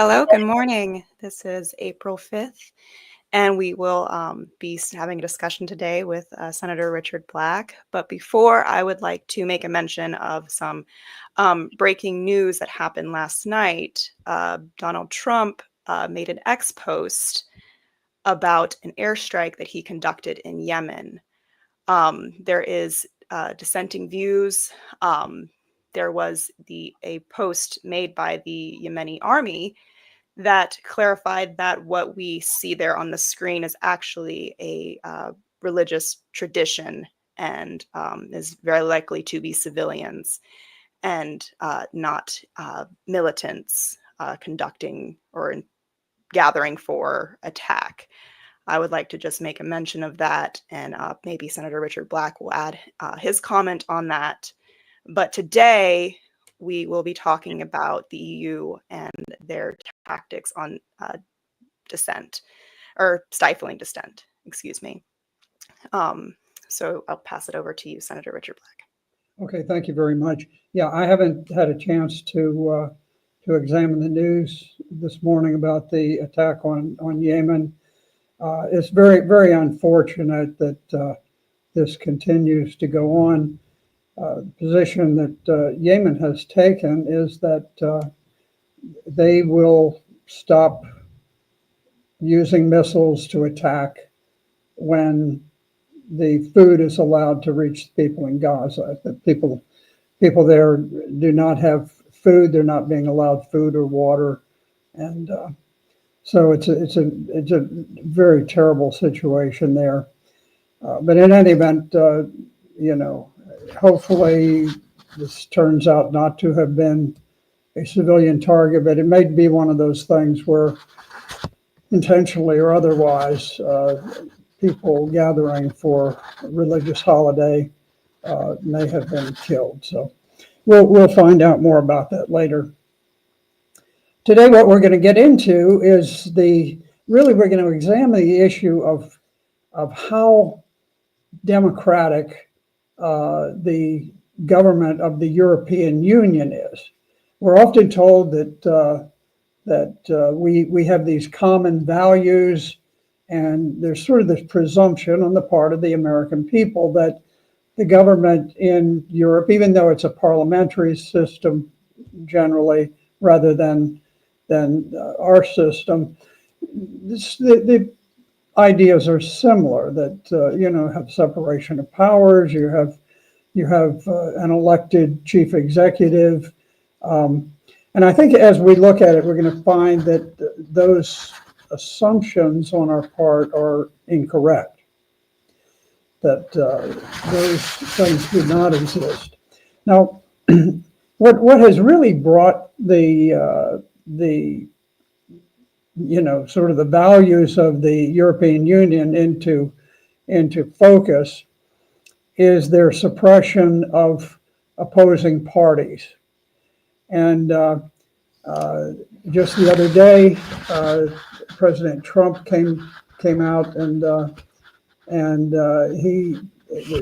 Hello, good morning. This is April 5th, and we will be having a discussion today with Senator Richard Black. But before, I would like to make a mention of some breaking news that happened last night. Donald Trump made an X post about an airstrike that he conducted in Yemen. There is dissenting views. There was a post made by the Yemeni army that clarified that what we see there on the screen is actually a religious tradition and is very likely to be civilians and not militants conducting or gathering for attack. I would like to just make a mention of that, and maybe Senator Richard Black will add his comment on that. But today, we will be talking about the EU and their tactics on dissent, or stifling dissent, excuse me. So I'll pass it over to you, Senator Richard Black. Okay, thank you very much. Yeah, I haven't had a chance to examine the news this morning about the attack on Yemen. It's very, very unfortunate that this continues to go on. The position that Yemen has taken is that they will stop using missiles to attack when the food is allowed to reach people in Gaza. The people there do not have food; they're not being allowed food or water, and so it's a very terrible situation there. But in any event, hopefully this turns out not to have been a civilian target, but it may be one of those things where intentionally or otherwise, people gathering for a religious holiday may have been killed. So we'll find out more about that later. Today, what we're going to get into is we're going to examine the issue of how democratic the government of the European Union is. We're often told that we have these common values, and there's sort of this presumption on the part of the American people that the government in Europe, even though it's a parliamentary system generally rather than our system, the ideas are similar. That have separation of powers. You have an elected chief executive, and I think as we look at it, we're going to find that those assumptions on our part are incorrect. That those things do not exist. Now, what has really brought the sort of the values of the European Union into focus is their suppression of opposing parties. And just the other day, President Trump came out and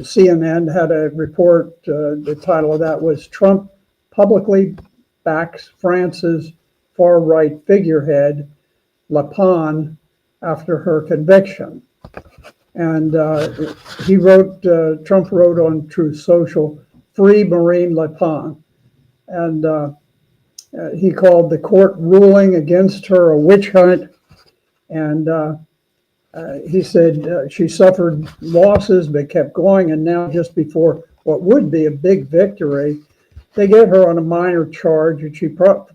CNN had a report. The title of that was "Trump Publicly Backs France's Far-Right Figurehead, Le Pen, After Her Conviction." And Trump wrote on Truth Social, "Free Marine Le Pen." And he called the court ruling against her a witch hunt. And he said she suffered losses but kept going. And now, just before what would be a big victory, they get her on a minor charge, and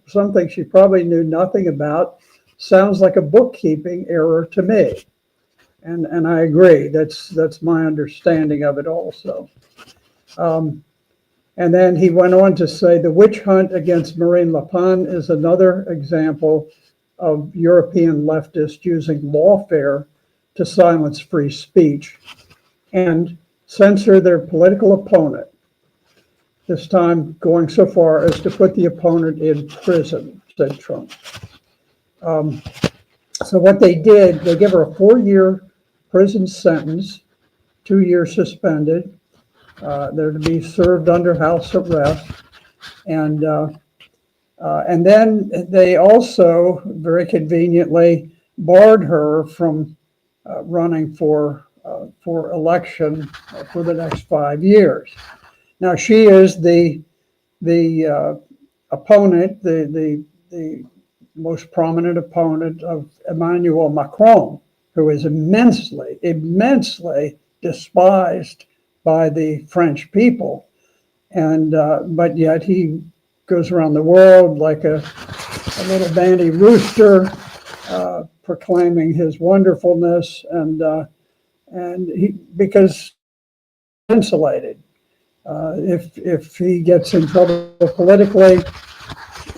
something she probably knew nothing about. Sounds like a bookkeeping error to me. And I agree. That's my understanding of it also. And then he went on to say the witch hunt against Marine Le Pen is another example of European leftists using lawfare to silence free speech and censor their political opponent, this time going so far as to put the opponent in prison, said Trump. So what they did, they give her a 4-year prison sentence, 2 years suspended. They're to be served under house arrest. And And then they also very conveniently barred her from running for election for the next 5 years. Now she is the opponent, the most prominent opponent of Emmanuel Macron, who is immensely despised by the French people, and but yet he goes around the world like a little bandy rooster, proclaiming his wonderfulness, and he because insulated. If he gets in trouble politically,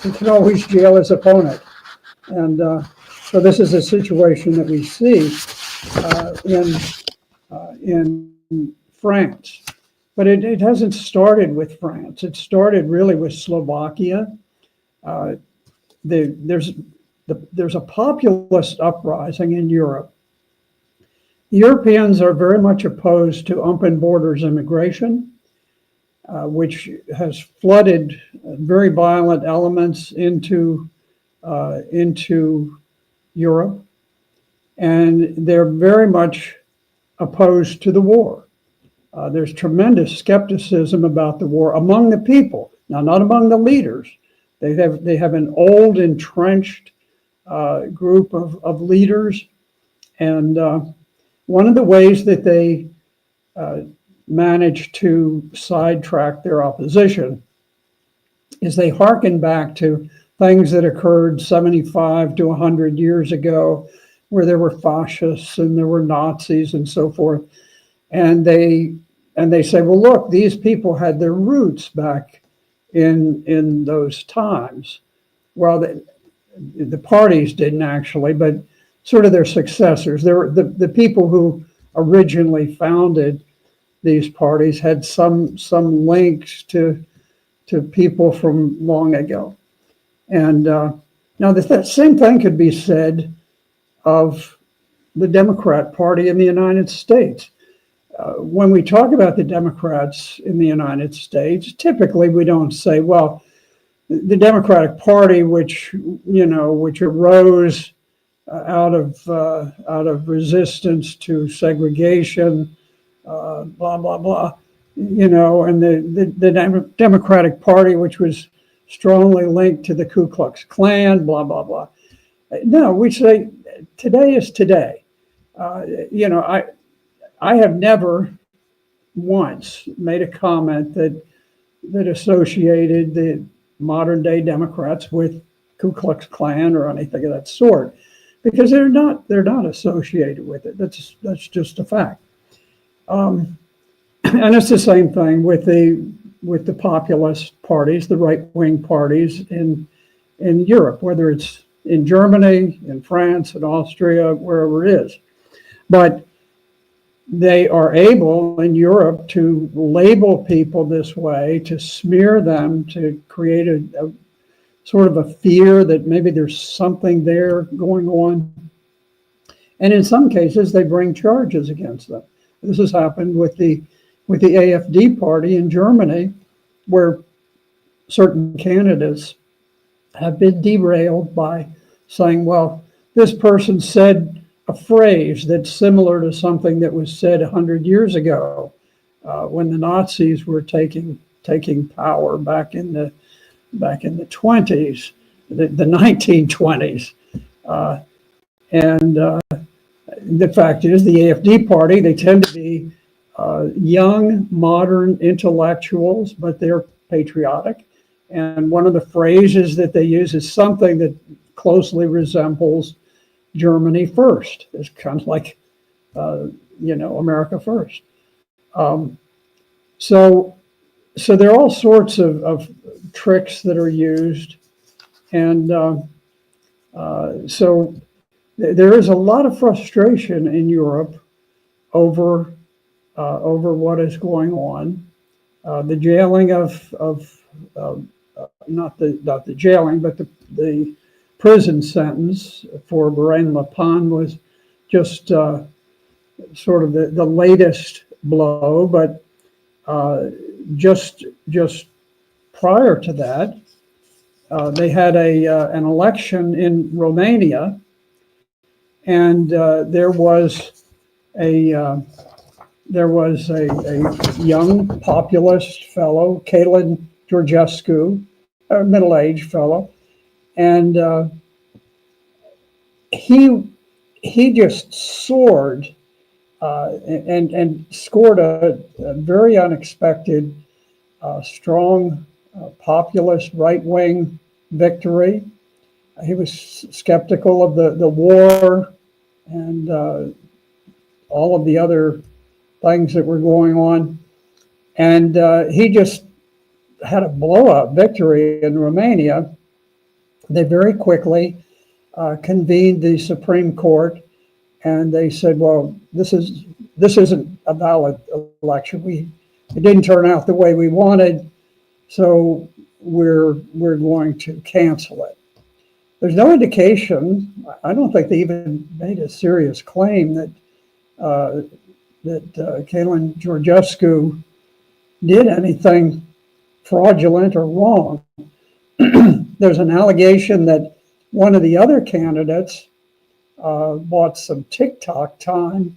he can always jail his opponent. And so this is a situation that we see in France. But it hasn't started with France. It started really with Slovakia. Uh, there's a populist uprising in Europe. The Europeans are very much opposed to open borders immigration, which has flooded very violent elements into Europe, and they're very much opposed to the war. There's tremendous skepticism about the war among the people. Now, not among the leaders. They have an old entrenched group of leaders, and one of the ways that they manage to sidetrack their opposition is they hearken back to things that occurred 75 to 100 years ago, where there were fascists and there were Nazis and so forth. And they say, well, look, these people had their roots back in those times. Well, the parties didn't actually, but sort of their successors. The people who originally founded these parties had some links to people from long ago. And now the same thing could be said of the Democrat Party in the United States. When we talk about the Democrats in the United States, typically we don't say, well, the Democratic Party, which arose out of resistance to segregation, blah blah blah, and the Democratic Party, which was strongly linked to the Ku Klux Klan, blah blah blah. No, we say today is today. I have never once made a comment that associated the modern day Democrats with Ku Klux Klan or anything of that sort, because they're not associated with it. That's just a fact. And it's the same thing with the populist parties, the right wing parties in Europe, whether it's in Germany, in France, in Austria, wherever it is. But they are able in Europe to label people this way, to smear them, to create a sort of a fear that maybe there's something there going on. And in some cases, they bring charges against them. This has happened with the AfD party in Germany, where certain candidates have been derailed by saying, well, this person said a phrase that's similar to something that was said 100 years ago when the Nazis were taking power back in the 20s, the 1920s. And the fact is, the AfD party, they tend to be young, modern intellectuals, but they're patriotic. And one of the phrases that they use is something that closely resembles Germany first. It's kind of like, America first. So there are all sorts of tricks that are used. And so there is a lot of frustration in Europe over what is going on. The jailing of not the jailing, but the prison sentence for Marine Le Pen was just sort of the latest blow. But just prior to that, they had an election in Romania, and a uh, there was a young populist fellow, Kalin Georgescu, a middle-aged fellow, and he he just soared and scored a very unexpected, strong, populist right wing victory. He was skeptical of the war and all of the other things that were going on. And he just had a blowout victory in Romania. They very quickly convened the Supreme Court, and they said, "Well, this isn't a valid election. It didn't turn out the way we wanted, so we're going to cancel it." There's no indication. I don't think they even made a serious claim uh, that Kalin Georgescu did anything fraudulent or wrong. There's an allegation that one of the other candidates bought some TikTok time,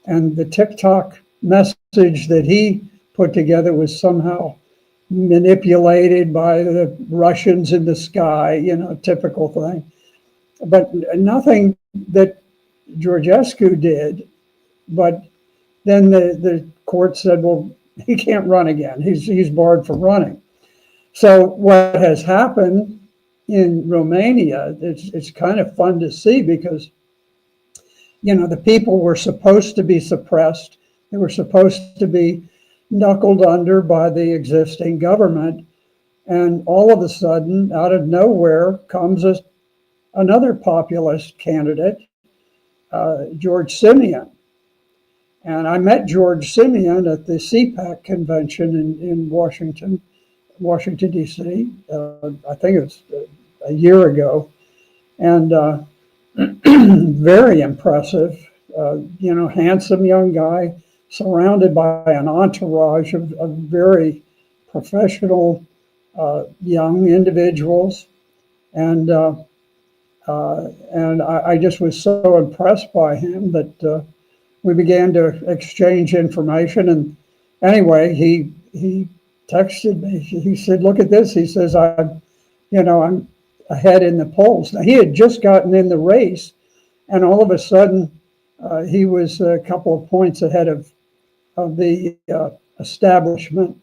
and the TikTok message that he put together was somehow manipulated by the Russians in the sky, typical thing. But nothing that Georgescu did. But then the court said, well, he can't run again. He's barred from running. So what has happened in Romania, it's kind of fun to see because, the people were supposed to be suppressed. They were supposed to be knuckled under by the existing government. And all of a sudden, out of nowhere, comes another populist candidate, George Simeon. And I met George Simeon at the CPAC convention in Washington, D.C. I think it was a year ago. And very impressive, handsome young guy, surrounded by an entourage of very professional young individuals. And I just was so impressed by him that we began to exchange information. And anyway, he texted me. He said, "Look at this." He says, I'm ahead in the polls." Now, he had just gotten in the race, and all of a sudden, he was a couple of points ahead of the establishment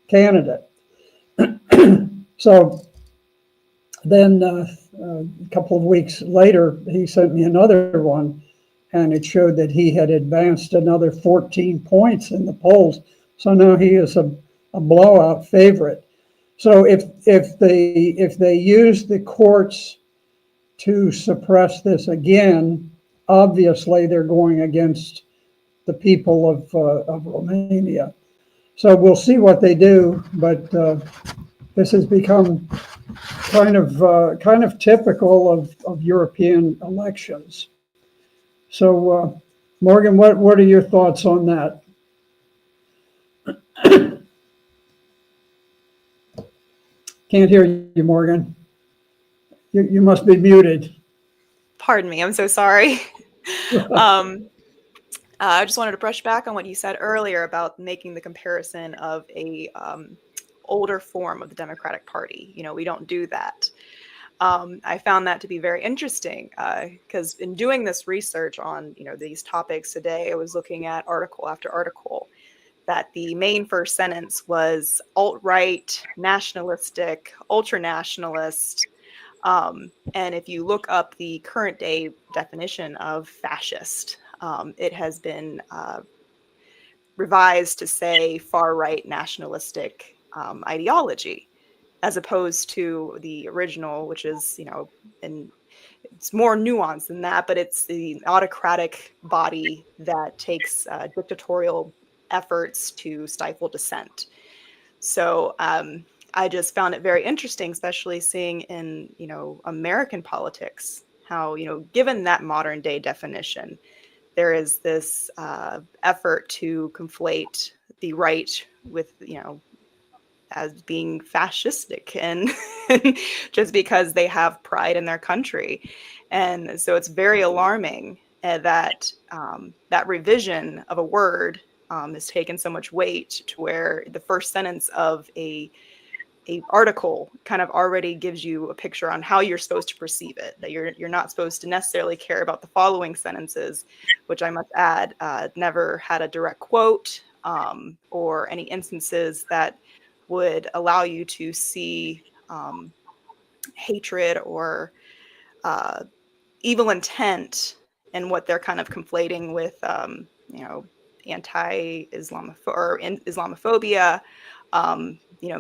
candidate. So then a couple of weeks later, he sent me another one, and it showed that he had advanced another 14 points in the polls. So now he is a blowout favorite. So if they use the courts to suppress this again, obviously they're going against the people of Romania. So we'll see what they do, but this has become kind of typical of European elections. So, Morgan, what are your thoughts on that? Can't hear you, Morgan. You must be muted. Pardon me, I'm so sorry. I just wanted to brush back on what you said earlier about making the comparison of a older form of the Democratic Party. We don't do that. I found that to be very interesting because in doing this research on these topics today, I was looking at article after article that the main first sentence was alt-right, nationalistic, ultra-nationalist. And if you look up the current day definition of fascist, it has been revised to say far-right nationalistic ideology, as opposed to the original, which is, and it's more nuanced than that, but it's the autocratic body that takes dictatorial efforts to stifle dissent. So I just found it very interesting, especially seeing in, American politics, how, given that modern day definition, there is this effort to conflate the right with, as being fascistic and just because they have pride in their country. And so it's very alarming that that revision of a word is taken so much weight to where the first sentence of a article kind of already gives you a picture on how you're supposed to perceive it, that you're not supposed to necessarily care about the following sentences, which I must add never had a direct quote or any instances that would allow you to see hatred or evil intent and what they're kind of conflating with Islamophobia.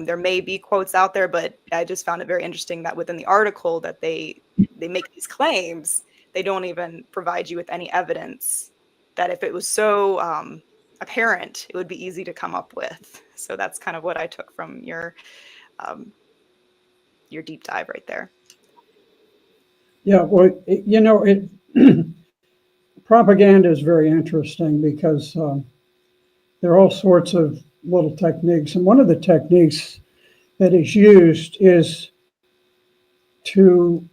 There may be quotes out there, but I just found it very interesting that within the article that they make these claims, they don't even provide you with any evidence that if it was so apparent, it would be easy to come up with. So that's kind of what I took from your deep dive right there. Yeah, well, propaganda is very interesting because there are all sorts of little techniques. And one of the techniques that is used is to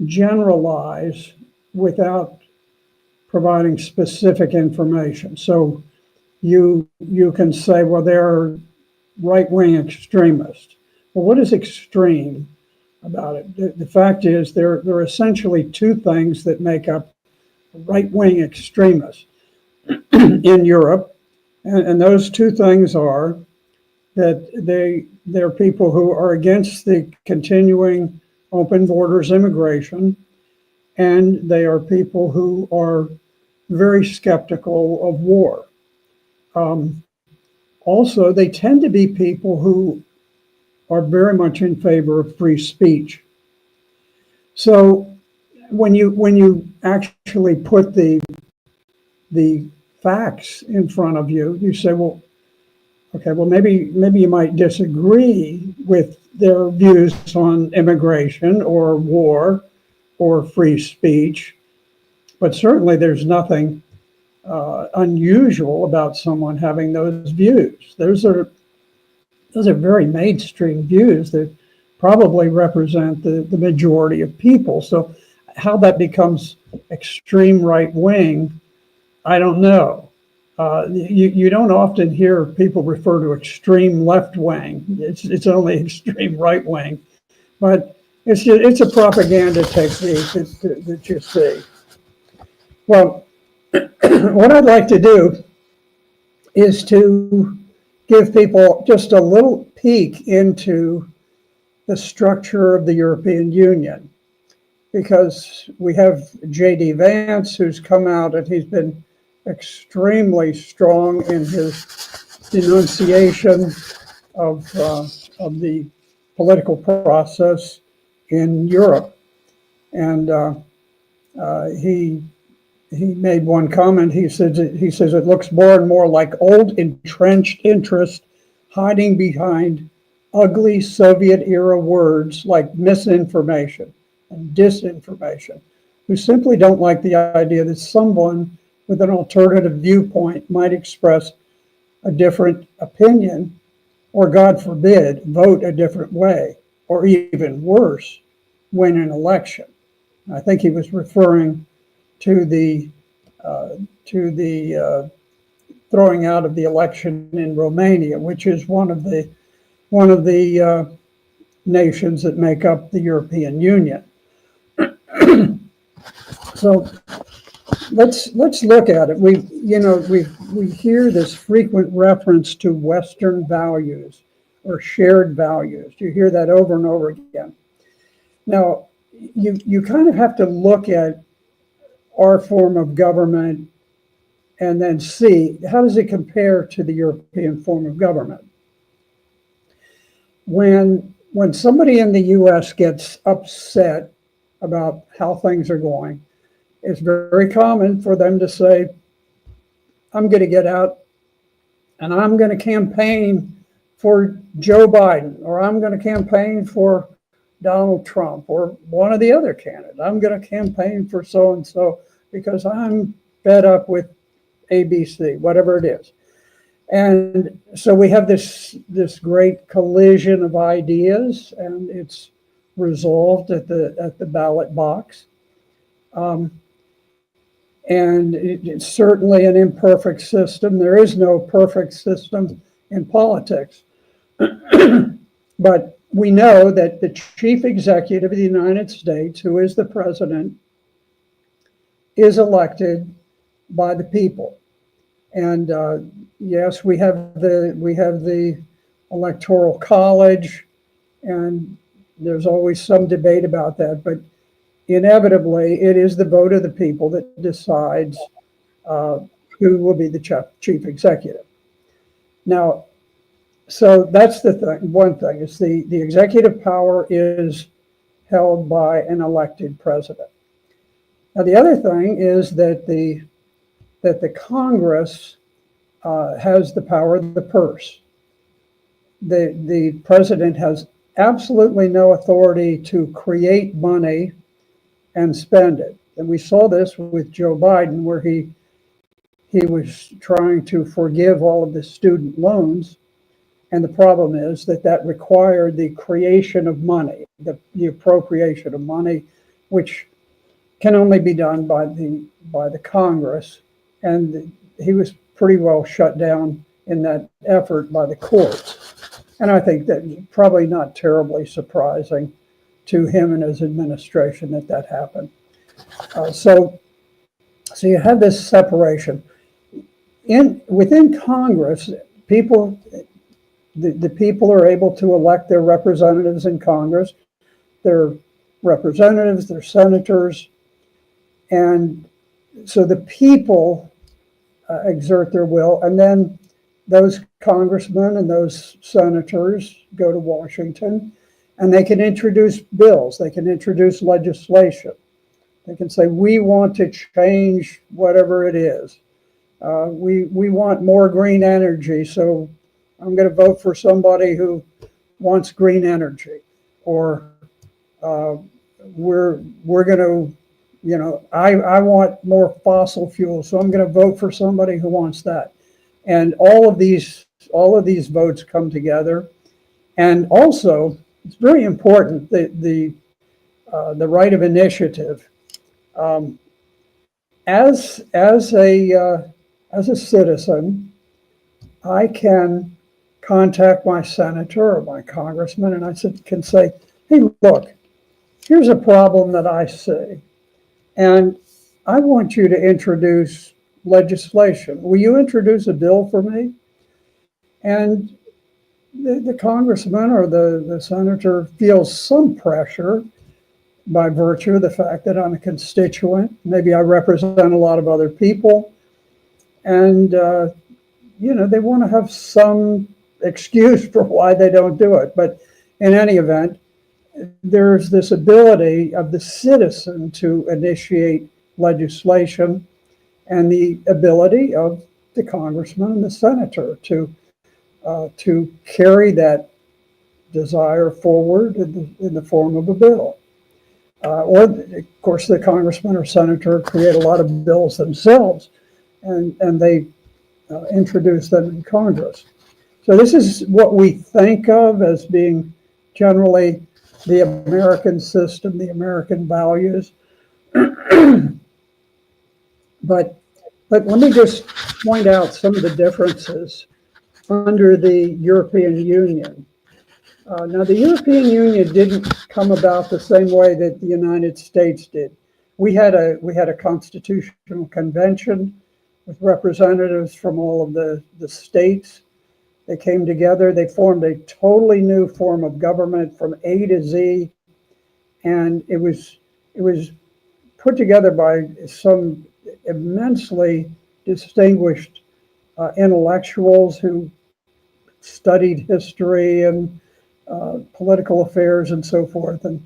generalize without providing specific information. So you can say, well, they're right-wing extremists. Well, what is extreme about it? The fact is there are essentially two things that make up right-wing extremists in Europe. And those two things are that they're people who are against the continuing open borders immigration, and they are people who are very skeptical of war. Also, they tend to be people who are very much in favor of free speech. So when you actually put the facts in front of you, you say, well, okay, well maybe you might disagree with their views on immigration or war or free speech, but certainly there's nothing unusual about someone having those views. Those are very mainstream views that probably represent the majority of people. So how that becomes extreme right wing, I don't know. You don't often hear people refer to extreme left wing. It's only extreme right wing, but it's a propaganda technique that you see. Well, what I'd like to do is to give people just a little peek into the structure of the European Union, because we have J.D. Vance, who's come out and he's been extremely strong in his denunciation of the political process in Europe. And he made one comment. He says it looks more and more like old entrenched interest hiding behind ugly Soviet era words like misinformation and disinformation, who simply don't like the idea that someone with an alternative viewpoint might express a different opinion, or God forbid, vote a different way, or even worse, win an election. I think he was referring to the throwing out of the election in Romania, which is one of the nations that make up the European Union. So let's look at it. We hear this frequent reference to Western values or shared values. You hear that over and over again. Now, you kind of have to look at our form of government and then see how does it compare to the European form of government. When somebody in the U.S. gets upset about how things are going, it's very common for them to say, I'm going to get out and I'm going to campaign for Joe Biden, or I'm going to campaign for Donald Trump or one of the other candidates. I'm going to campaign for so-and-so because I'm fed up with ABC, whatever it is. And so we have this great collision of ideas, and it's resolved at the ballot box. Um, and it's certainly an imperfect system. There is no perfect system in politics. But we know that the chief executive of the United States, who is the president, is elected by the people. And yes, we have the electoral college, and there's always some debate about that. But inevitably, it is the vote of the people that decides who will be the chief executive. Now, so that's the thing. One thing is the executive power is held by an elected president. Now, the other thing is that the Congress has the power of the purse. The president has absolutely no authority to create money and spend it. And we saw this with Joe Biden, where he was trying to forgive all of the student loans. And the problem is that required the creation of money, the appropriation of money, which can only be done by the Congress. And he was pretty well shut down in that effort by the courts. And I think that's probably not terribly surprising to him and his administration that happened. So you have this separation. Within Congress, the people are able to elect their representatives in Congress, their representatives, their senators, and so the people exert their will, and then those congressmen and those senators go to Washington, and they can introduce bills, they can introduce legislation. They can say, we want to change whatever it is. We want more green energy, so I'm going to vote for somebody who wants green energy. Or we're going to, I want more fossil fuels, so I'm going to vote for somebody who wants that. And all of these votes come together. And also, it's very important that the right of initiative. As a citizen, I can contact my senator or my congressman, and I can say, hey, look, here's a problem that I see, and I want you to introduce legislation. Will you introduce a bill for me? And the congressman or the senator feels some pressure by virtue of the fact that I'm a constituent. Maybe I represent a lot of other people, and they want to have some excuse for why they don't do it. But in any event, there's this ability of the citizen to initiate legislation, and the ability of the congressman and the senator to carry that desire forward in the form of a bill. Or, of course, the congressman or senator create a lot of bills themselves, and they introduce them in Congress. So this is what we think of as being generally the American system, the American values. But let me just point out some of the differences under the European Union. Now, the European Union didn't come about the same way that the United States did. We had a constitutional convention with representatives from all of the states. They came together. They formed a totally new form of government from A to Z, and it was put together by some immensely distinguished intellectuals who studied history and political affairs and so forth. And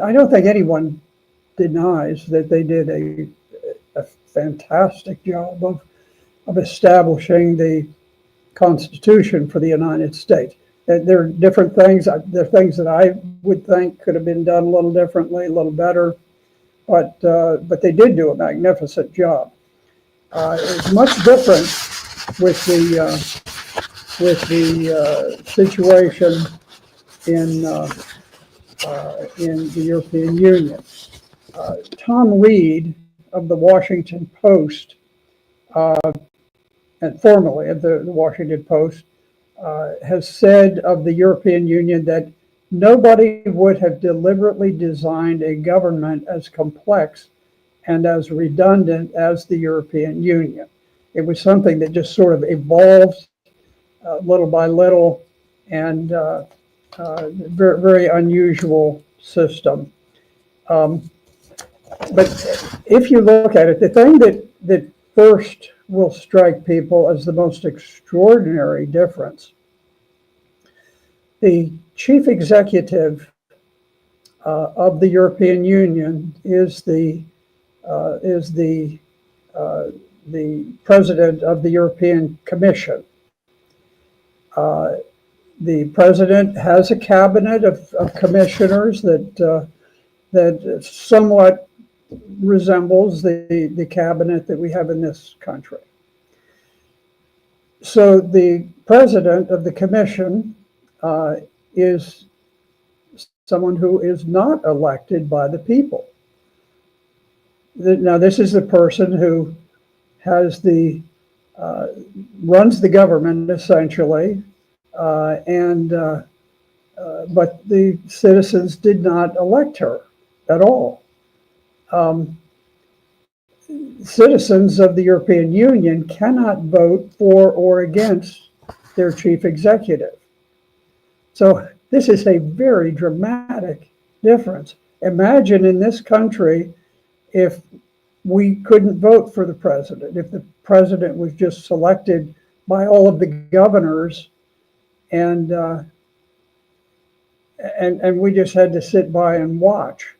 I don't think anyone denies that they did a fantastic job of establishing the Constitution for the United States. There are different things. There are things that I would think could have been done a little differently, a little better, but they did do a magnificent job. It's much different with the situation in the European Union. Tom Reed of the Washington Post, and formerly of the Washington Post, has said of the European Union that nobody would have deliberately designed a government as complex and as redundant as the European Union. It was something that just sort of evolved little by little, and very, very unusual system. But if you look at it, the thing that first will strike people as the most extraordinary difference, the chief executive of the European Union is the president of the European Commission. The president has a cabinet of commissioners that somewhat resembles the cabinet that we have in this country. So the president of the commission is someone who is not elected by the people. Now, this is the person who has runs the government essentially, but the citizens did not elect her at all. Citizens of the European Union cannot vote for or against their chief executive. So this is a very dramatic difference. Imagine in this country if we couldn't vote for the president, if the president was just selected by all of the governors, and we just had to sit by and watch.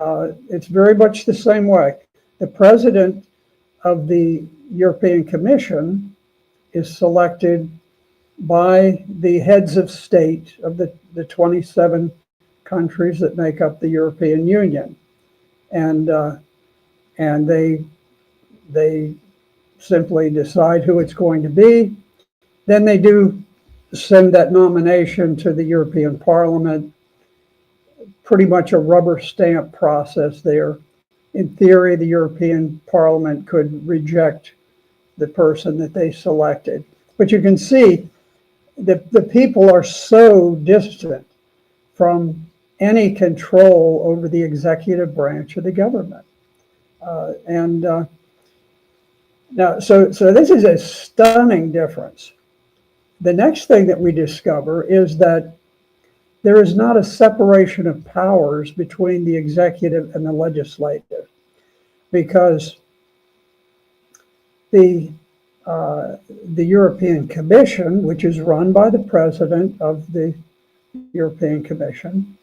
It's very much the same way. The president of the European Commission is selected by the heads of state of the 27 countries that make up the European Union, and they simply decide who it's going to be. Then they do send that nomination to the European Parliament. Pretty much a rubber stamp process there. In theory, the European Parliament could reject the person that they selected. But you can see that the people are so distant from any control over the executive branch of the government. Now, so this is a stunning difference. The next thing that we discover is that there is not a separation of powers between the executive and the legislative, because the European Commission, which is run by the president of the European Commission,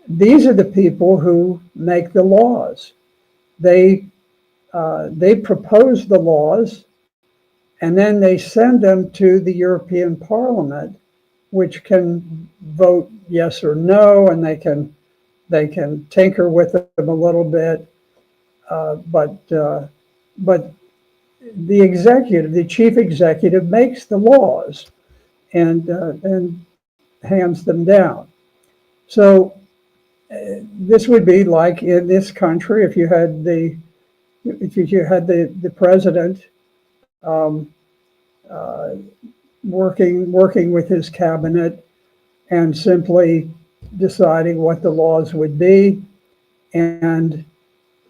these are the people who make the laws. They propose the laws, and then they send them to the European Parliament, which can vote yes or no, and they can tinker with them a little bit, but the executive, the chief executive, makes the laws and hands them down. So this would be like in this country if you had the president working with his cabinet and simply deciding what the laws would be, and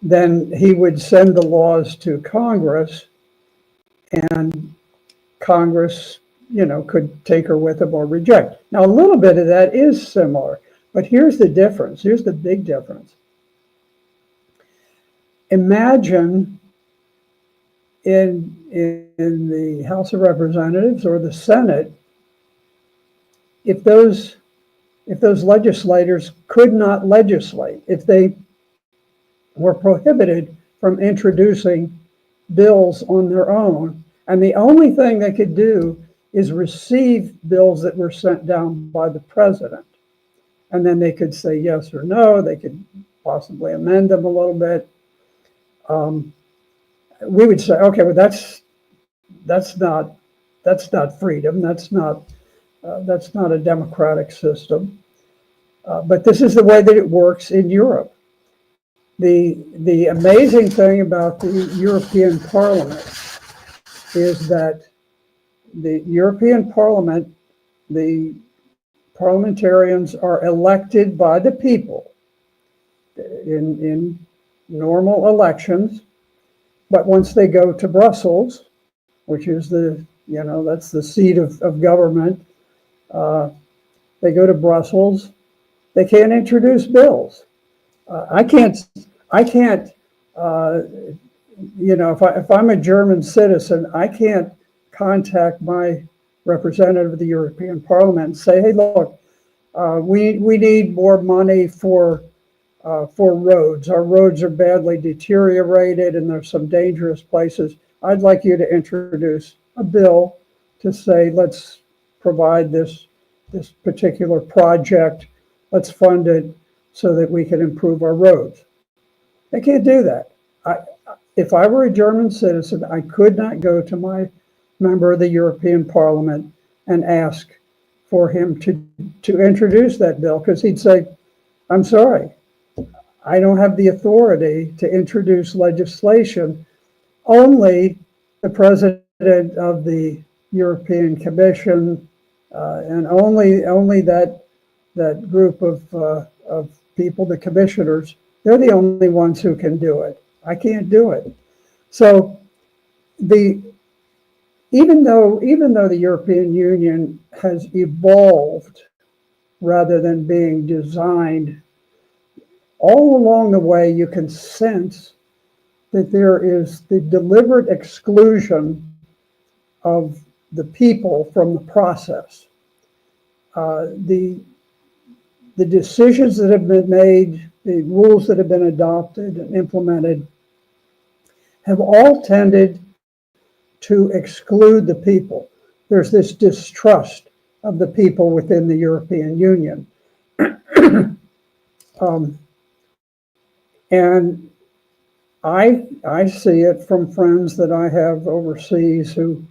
then he would send the laws to Congress, and Congress, could tinker with them or reject. Now, a little bit of that is similar, but here's the difference. Here's the big difference. Imagine in the House of Representatives or the Senate, if those legislators could not legislate, if they were prohibited from introducing bills on their own, and the only thing they could do is receive bills that were sent down by the president, and then they could say yes or no. They could possibly amend them a little bit. We would say, okay, well, that's That's not that's not freedom. That's not a democratic system. But this is the way that it works in Europe. The amazing thing about the European Parliament is that the European Parliament, the parliamentarians are elected by the people in normal elections, but once they go to Brussels, which is that's the seat of government, uh, they go to Brussels, they can't introduce bills. I can't, I can't, uh, if I'm a German citizen, I can't contact my representative of the European Parliament and say, hey, look, we need more money for roads. Our roads are badly deteriorated and there's some dangerous places. I'd like you to introduce a bill to say, let's provide this particular project, let's fund it so that we can improve our roads. They can't do that. I, if I were a German citizen, I could not go to my member of the European Parliament and ask for him to introduce that bill because he'd say, I'm sorry, I don't have the authority to introduce legislation. Only the president of the European Commission and only that group of people, the commissioners, they're the only ones who can do it. I can't do it. So the even though the European Union has evolved rather than being designed, all along the way you can sense that there is the deliberate exclusion of the people from the process. The decisions that have been made, the rules that have been adopted and implemented have all tended to exclude the people. There's this distrust of the people within the European Union. And I see it from friends that I have overseas who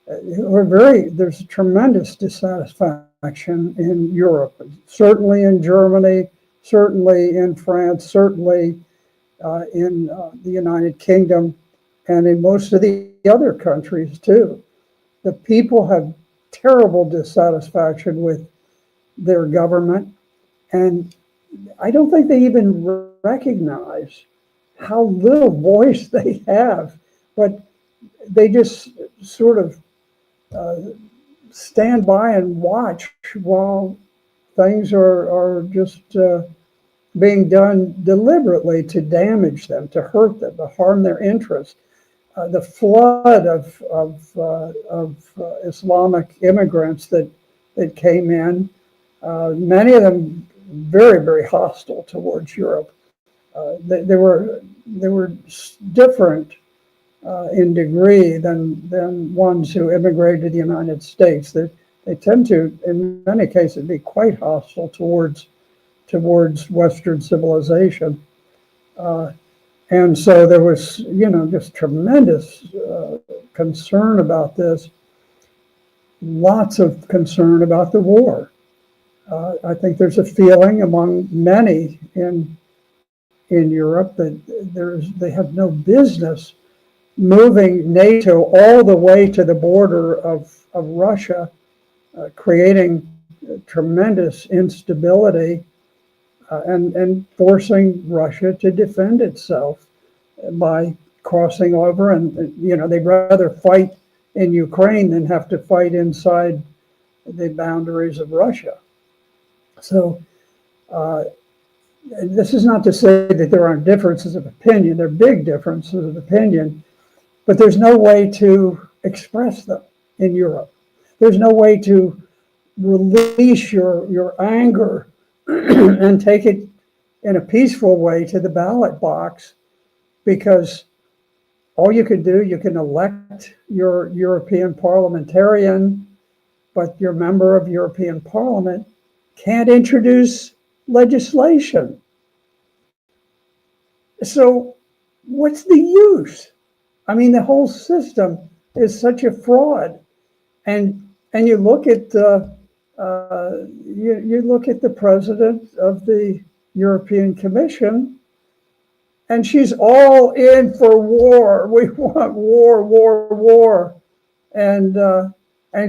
are there's a tremendous dissatisfaction in Europe, certainly in Germany, certainly in France, certainly in the United Kingdom, and in most of the other countries too. The people have terrible dissatisfaction with their government, and I don't think they even recognize how little voice they have, but they just sort of stand by and watch while things are just being done deliberately to damage them, to hurt them, to harm their interests. The flood of Islamic immigrants that came in, many of them very, very hostile towards Europe. They were different in degree than ones who immigrated to the United States. They tend to, in many cases, be quite hostile towards Western civilization. And so there was, just tremendous concern about this. Lots of concern about the war. I think there's a feeling among many in Europe that they have no business moving NATO all the way to the border of Russia, creating tremendous instability and forcing Russia to defend itself by crossing over. And, they'd rather fight in Ukraine than have to fight inside the boundaries of Russia. So this is not to say that there aren't differences of opinion. There are big differences of opinion, but there's no way to express them in Europe. There's no way to release your anger and take it in a peaceful way to the ballot box, because all you can do, you can elect your European parliamentarian, but your member of European Parliament can't introduce legislation. So what's the use? I mean, the whole system is such a fraud. And you look at you look at the president of the European Commission, and she's all in for war. We want war, war, war, and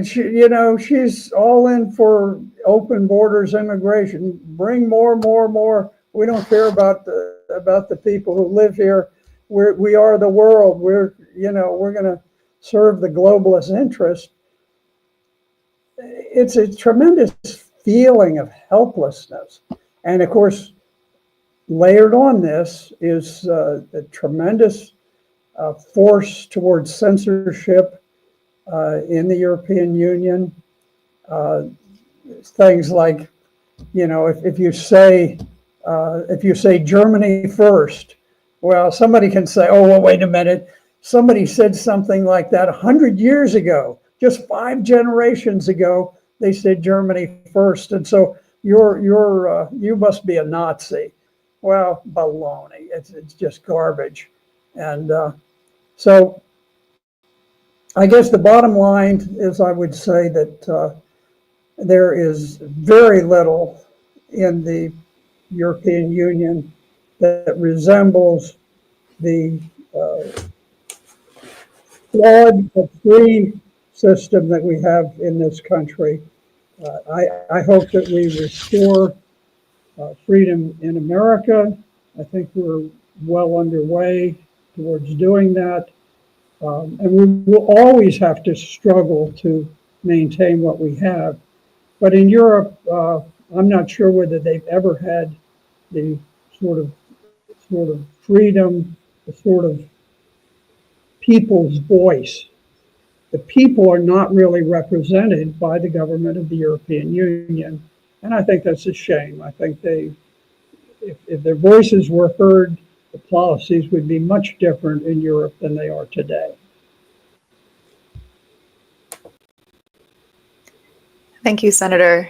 she, she's all in for open borders, immigration. Bring more, more, more. We don't care about the people who live here. We are the world. We're going to serve the globalist interest. It's a tremendous feeling of helplessness, and of course, layered on this is a tremendous force towards censorship in the European Union. Things like, if you say Germany first, well, somebody can say, oh, well, wait a minute. Somebody said something like that 100 years ago, just 5 generations ago. They said Germany first, and so you must be a Nazi. Well, baloney. It's just garbage, and so I guess the bottom line is I would say that there is very little in the European Union that resembles the flawed but free system that we have in this country. I hope that we restore freedom in America. I think we're well underway towards doing that. And we will always have to struggle to maintain what we have. But in Europe, I'm not sure whether they've ever had the sort of freedom, the sort of people's voice. The people are not really represented by the government of the European Union. And I think that's a shame. I think if their voices were heard, the policies would be much different in Europe than they are today. Thank you, Senator.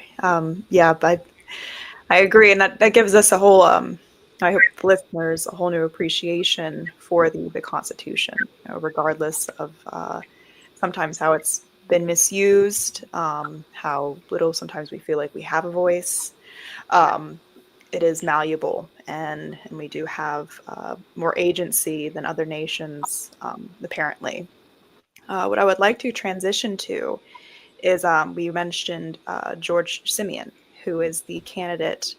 Yeah, I agree, and that gives us a whole, I hope listeners, a whole new appreciation for the Constitution, regardless of sometimes how it's been misused, how little sometimes we feel like we have a voice. It is malleable, and we do have more agency than other nations, apparently. What I would like to transition to is we mentioned George Simeon, who is the candidate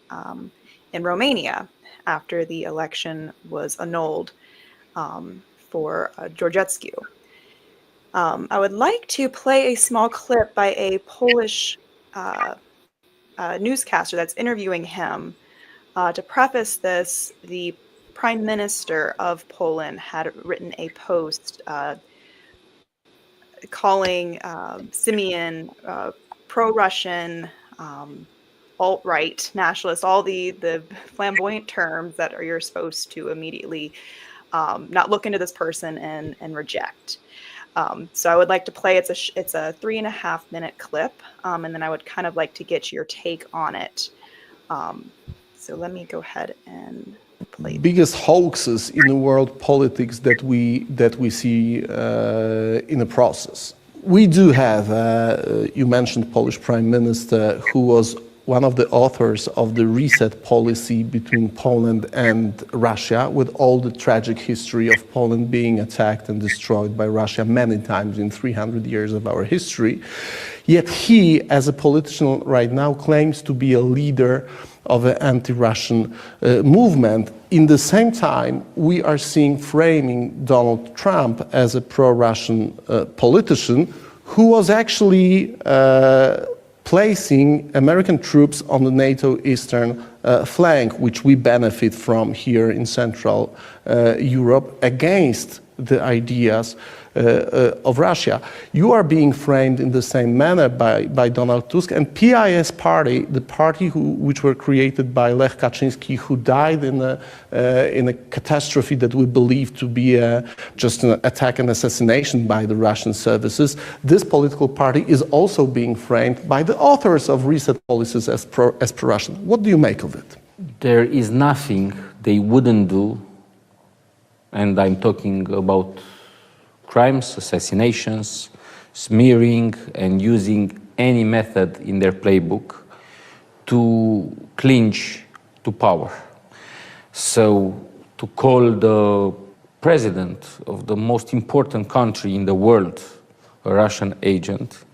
in Romania after the election was annulled for Georgescu. I would like to play a small clip by a Polish newscaster that's interviewing him. To preface this, the Prime Minister of Poland had written a post calling Simeon pro-Russian, alt-right, nationalist, all the flamboyant terms that you're supposed to immediately not look into this person and reject. So I would like to play, it's a 3.5-minute clip, and then I would kind of like to get your take on it. So let me go ahead and play. Biggest hoaxes in the world politics that we see in the process. We do have, you mentioned Polish Prime Minister, who was one of the authors of the reset policy between Poland and Russia, with all the tragic history of Poland being attacked and destroyed by Russia many times in 300 years of our history. Yet he, as a politician right now, claims to be a leader of an anti-Russian movement. In the same time, we are seeing framing Donald Trump as a pro-Russian politician who was actually placing American troops on the NATO eastern flank, which we benefit from here in Central Europe, against the ideas of Russia. You are being framed in the same manner by Donald Tusk and PiS party, the party which were created by Lech Kaczynski, who died in a catastrophe that we believe to be just an attack and assassination by the Russian services. This political party is also being framed by the authors of reset policies as pro-Russian. What do you make of it? There is nothing they wouldn't do, and I'm talking about crimes, assassinations, smearing, and using any method in their playbook to clinch to power. So to call the president of the most important country in the world a Russian agent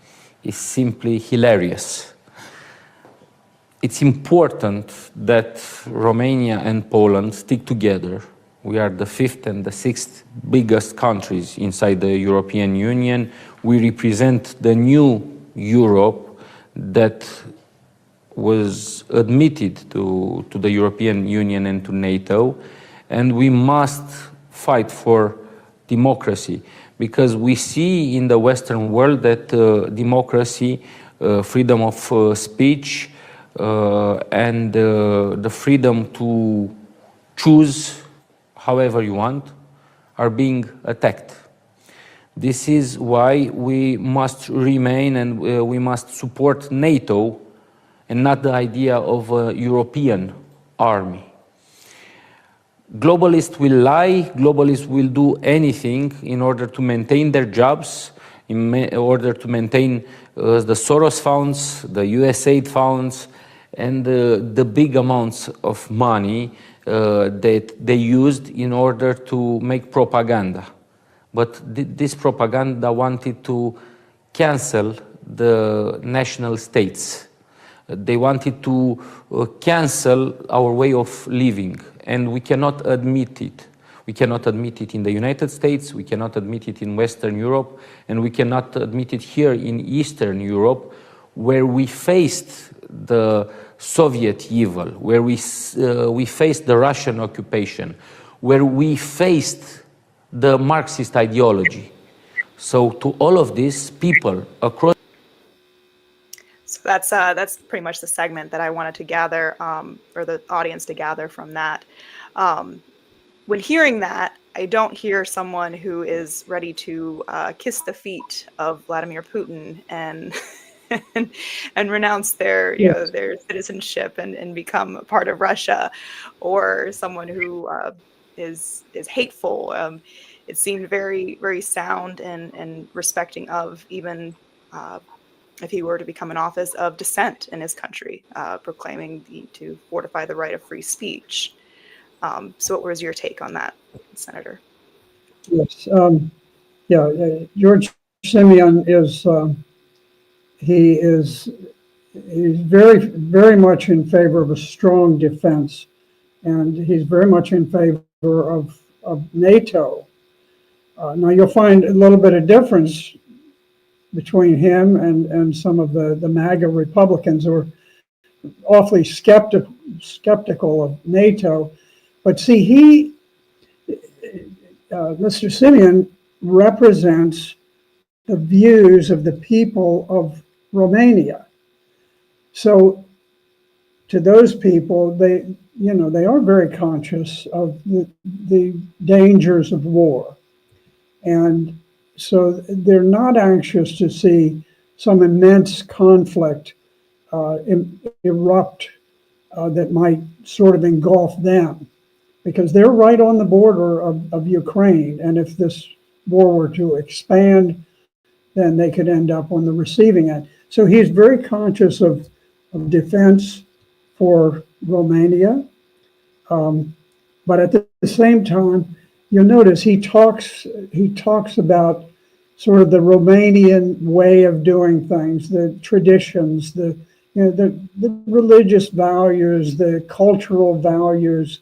is simply hilarious. It's important that Romania and Poland stick together. We are the fifth and the sixth biggest countries inside the European Union. We represent the new Europe that was admitted to the European Union and to NATO, and we must fight for democracy, because we see in the Western world that democracy, freedom of speech, and the freedom to choose however you want are being attacked. This is why we must remain and we must support NATO and not the idea of a European army. Globalists will lie, globalists will do anything in order to maintain their jobs, in order to maintain the Soros funds, the USAID funds, and the big amounts of money that they used in order to make propaganda. But this propaganda wanted to cancel the national states. They wanted to cancel our way of living, and we cannot admit it. We cannot admit it in the United States, we cannot admit it in Western Europe, and we cannot admit it here in Eastern Europe, where we faced the Soviet evil, where we faced the Russian occupation, where we faced the Marxist ideology. So to all of these people across. So that's pretty much the segment that I wanted to gather, or the audience to gather from that. When hearing that, I don't hear someone who is ready to kiss the feet of Vladimir Putin and and renounce their their citizenship and become a part of Russia, or someone who is hateful. It seemed very sound and respecting of even. If he were to become an office of dissent in his country, proclaiming to fortify the right of free speech. So what was your take on that, Senator? Yes. George Simeon is, he's very much in favor of a strong defense, and he's very much in favor of NATO. Now you'll find a little bit of difference between him and some of the MAGA Republicans who are awfully skeptical of NATO. But see, Mr. Simeon represents the views of the people of Romania. So to those people, they are very conscious of the dangers of war. And so they're not anxious to see some immense conflict erupt that might sort of engulf them, because they're right on the border of Ukraine. And if this war were to expand, then they could end up on the receiving end. So he's very conscious of defense for Romania. But at the same time, you'll notice he talks about sort of the Romanian way of doing things, the traditions, the religious values, the cultural values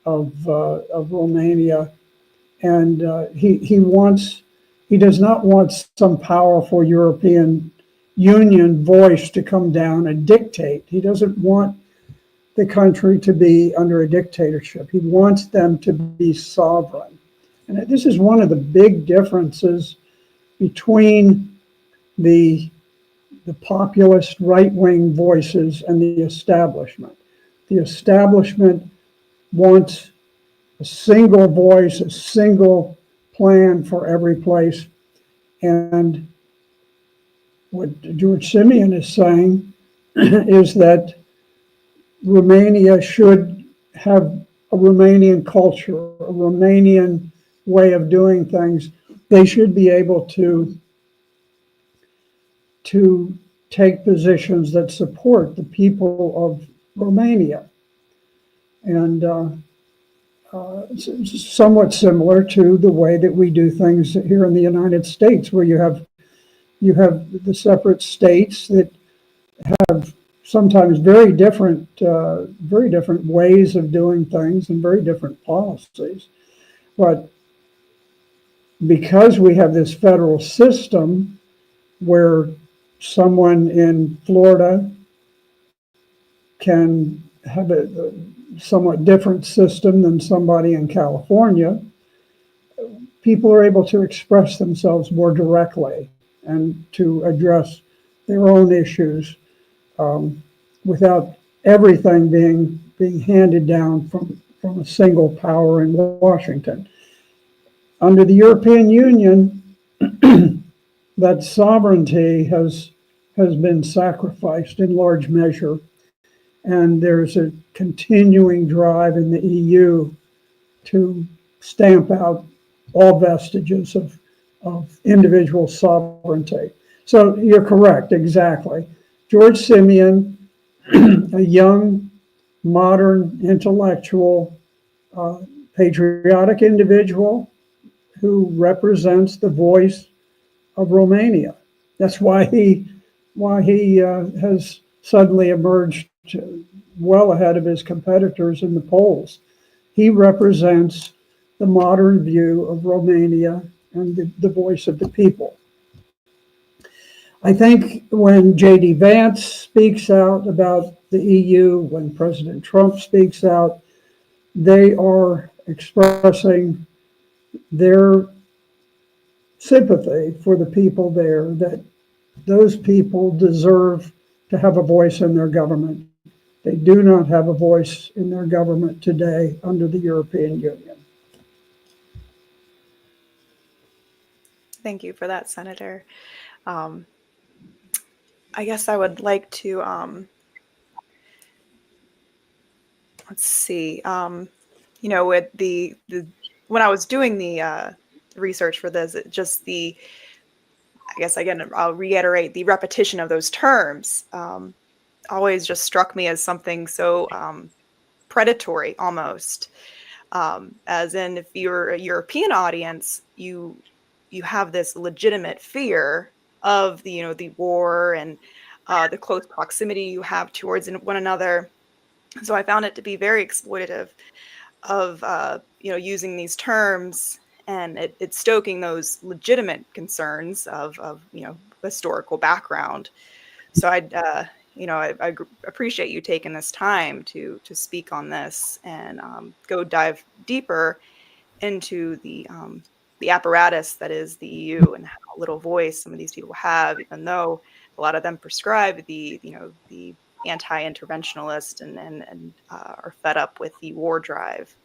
of Romania, and he does not want some powerful European Union voice to come down and dictate. He doesn't want the country to be under a dictatorship. He wants them to be sovereign. And this is one of the big differences between the populist right-wing voices and the establishment. The establishment wants a single voice, a single plan for every place. And what George Simeon is saying is that Romania should have a Romanian culture, a Romanian way of doing things, they should be able to take positions that support the people of Romania. And somewhat similar to the way that we do things here in the United States, where you have the separate states that have sometimes very different ways of doing things and very different policies. But because we have this federal system where someone in Florida can have a somewhat different system than somebody in California, people are able to express themselves more directly and to address their own issues without everything being handed down from a single power in Washington. Under the European Union, that sovereignty has been sacrificed in large measure, and there's a continuing drive in the EU to stamp out all vestiges of individual sovereignty. So you're correct, exactly. George Simeon, a young, modern, intellectual, patriotic individual who represents the voice of Romania. That's why he has suddenly emerged well ahead of his competitors in the polls. He represents the modern view of Romania and the voice of the people. I think when J.D. Vance speaks out about the EU, when President Trump speaks out, they are expressing their sympathy for the people there, that those people deserve to have a voice in their government. They do not have a voice in their government today under the European Union. Thank you for that, Senator. I guess I would like to, let's see, with the when I was doing the research for this, I guess again, I'll reiterate the repetition of those terms. Always just struck me as something so predatory almost. As in, if you're a European audience, you have this legitimate fear of the war and the close proximity you have towards one another. So I found it to be very exploitative of using these terms, and it's stoking those legitimate concerns of historical background. So I appreciate you taking this time to speak on this and go dive deeper into the apparatus that is the EU and how little voice some of these people have, even though a lot of them prescribe the anti-interventionalist and are fed up with the war drive.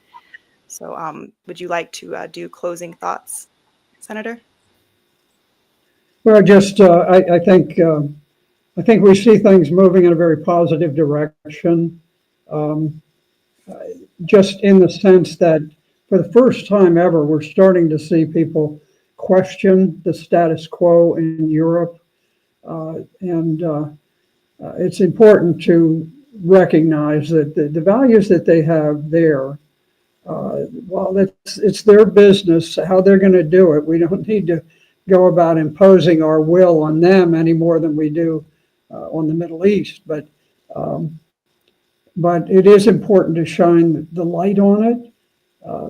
So would you like to do closing thoughts, Senator? Well, just I think we see things moving in a very positive direction, just in the sense that for the first time ever, we're starting to see people question the status quo in Europe. And it's important to recognize that the values that they have there, while it's their business how they're going to do it, we don't need to go about imposing our will on them any more than we do on the Middle East. But it is important to shine the light on it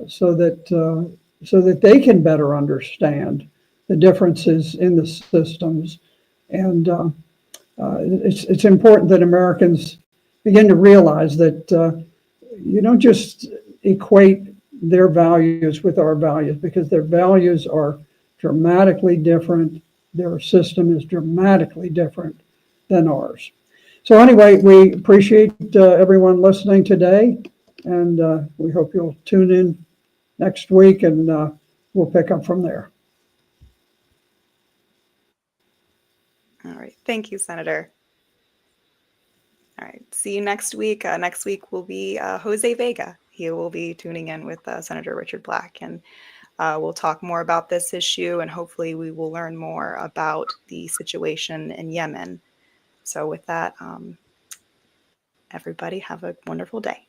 so that they can better understand the differences in the systems. And it's important that Americans begin to realize that you don't just equate their values with our values, because their values are dramatically different. Their system is dramatically different than ours. So anyway, we appreciate everyone listening today, and we hope you'll tune in next week, and we'll pick up from there. All right. Thank you, Senator. All right. See you next week. Next week will be Jose Vega. He will be tuning in with Senator Richard Black. And we'll talk more about this issue, and hopefully we will learn more about the situation in Yemen. So with that, everybody have a wonderful day.